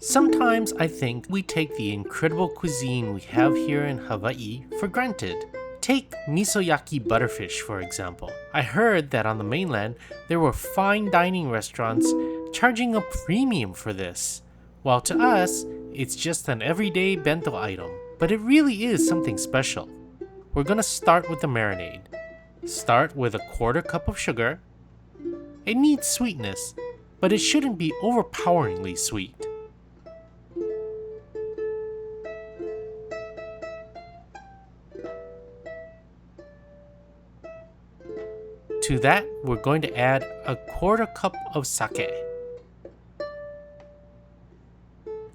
Sometimes I think we take the incredible cuisine we have here in Hawaii for granted. Take Misoyaki Butterfish, for example. I heard that on the mainland, there were fine dining restaurants charging a premium for this, while to us, it's just an everyday bento item. But it really is something special. We're gonna start with the marinade. Start with a quarter cup of sugar. It needs sweetness, but it shouldn't be overpoweringly sweet. To that, we're going to add a quarter cup of sake.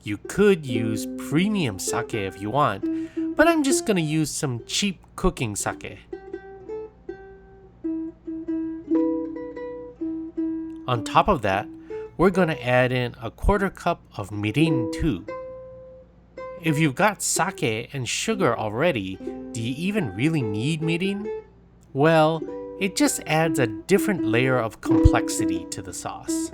You could use premium sake if you want, but I'm just going to use some cheap cooking sake. On top of that, we're going to add in a quarter cup of mirin too. If you've got sake and sugar already, do you even really need mirin? Well, it just adds a different layer of complexity to the sauce.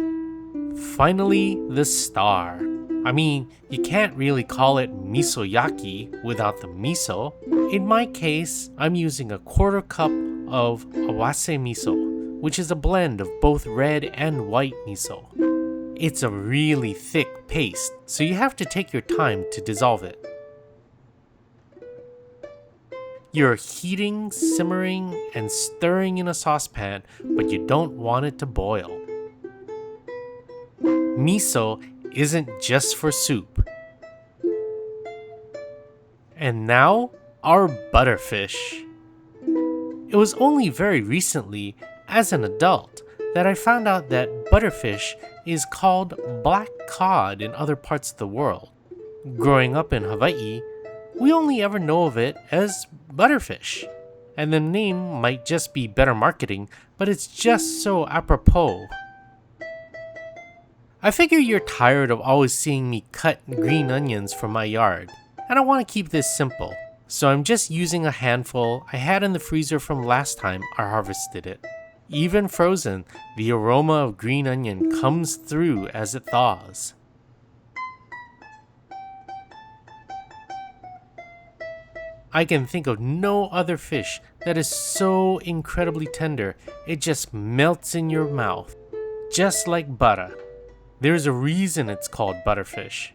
Finally, the star. I mean, you can't really call it misoyaki without the miso. In my case, I'm using a quarter cup of awase miso, which is a blend of both red and white miso. It's a really thick paste, so you have to take your time to dissolve it. You're heating, simmering, and stirring in a saucepan, but you don't want it to boil. Miso isn't just for soup. And now, our butterfish. It was only very recently, as an adult, that I found out that butterfish is called black cod in other parts of the world. Growing up in Hawaii, we only ever know of it as butterfish, and the name might just be better marketing, but it's just so apropos. I figure you're tired of always seeing me cut green onions from my yard, and I want to keep this simple, so I'm just using a handful I had in the freezer from last time I harvested it. Even frozen, the aroma of green onion comes through as it thaws. I can think of no other fish that is so incredibly tender, it just melts in your mouth, just like butter. There's a reason it's called butterfish.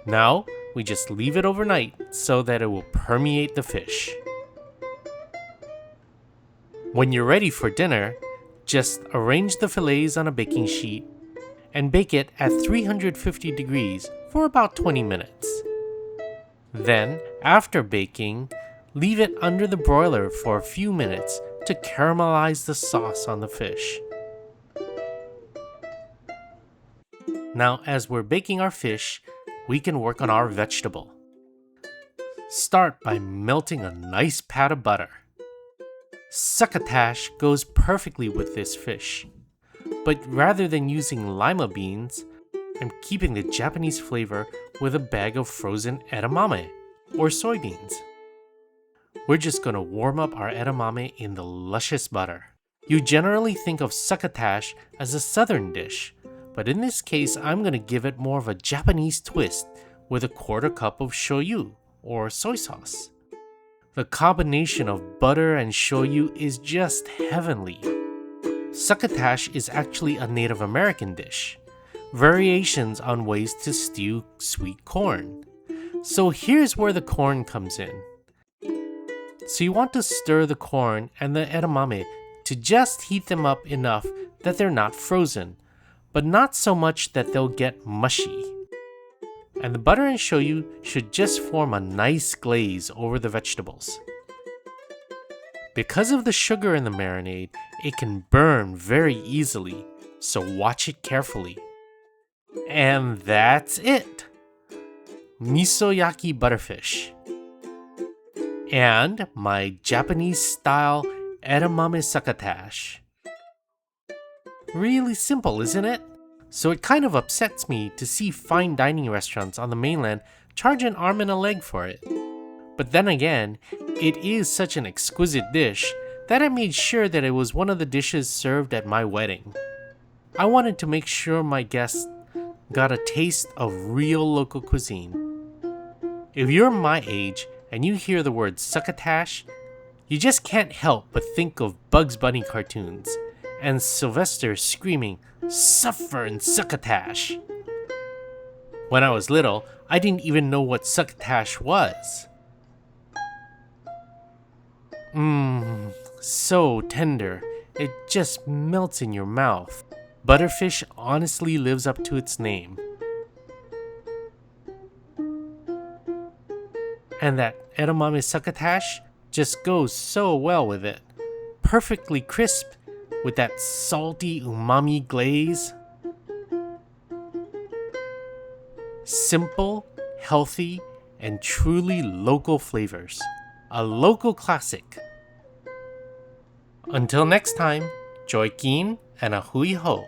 Now, we just leave it overnight so that it will permeate the fish. When you're ready for dinner, just arrange the fillets on a baking sheet and bake it at 350 degrees for about 20 minutes. Then, after baking, leave it under the broiler for a few minutes to caramelize the sauce on the fish. Now, as we're baking our fish, we can work on our vegetable. Start by melting a nice pat of butter. Succotash goes perfectly with this fish, but rather than using lima beans, I'm keeping the Japanese flavor with a bag of frozen edamame, or soybeans. We're just gonna warm up our edamame in the luscious butter. You generally think of succotash as a southern dish, but in this case I'm gonna give it more of a Japanese twist with a quarter cup of shoyu, or soy sauce. The combination of butter and shoyu is just heavenly. Succotash is actually a Native American dish. Variations on ways to stew sweet corn. So here's where the corn comes in. So you want to stir the corn and the edamame to just heat them up enough that they're not frozen, but not so much that they'll get mushy. And the butter and shoyu should just form a nice glaze over the vegetables. Because of the sugar in the marinade, it can burn very easily, so watch it carefully. And that's it! Misoyaki Butterfish. And my Japanese-style Edamame Succotash. Really simple, isn't it? So it kind of upsets me to see fine dining restaurants on the mainland charge an arm and a leg for it. But then again, it is such an exquisite dish that I made sure that it was one of the dishes served at my wedding. I wanted to make sure my guests got a taste of real local cuisine. If you're my age and you hear the word succotash, you just can't help but think of Bugs Bunny cartoons and Sylvester screaming, "Suffer and succotash!" When I was little, I didn't even know what succotash was. So tender, it just melts in your mouth. Butterfish honestly lives up to its name. And that Edamame Succotash just goes so well with it. Perfectly crisp with that salty umami glaze. Simple, healthy, and truly local flavors. A local classic. Until next time, Joy Keen and a hui ho.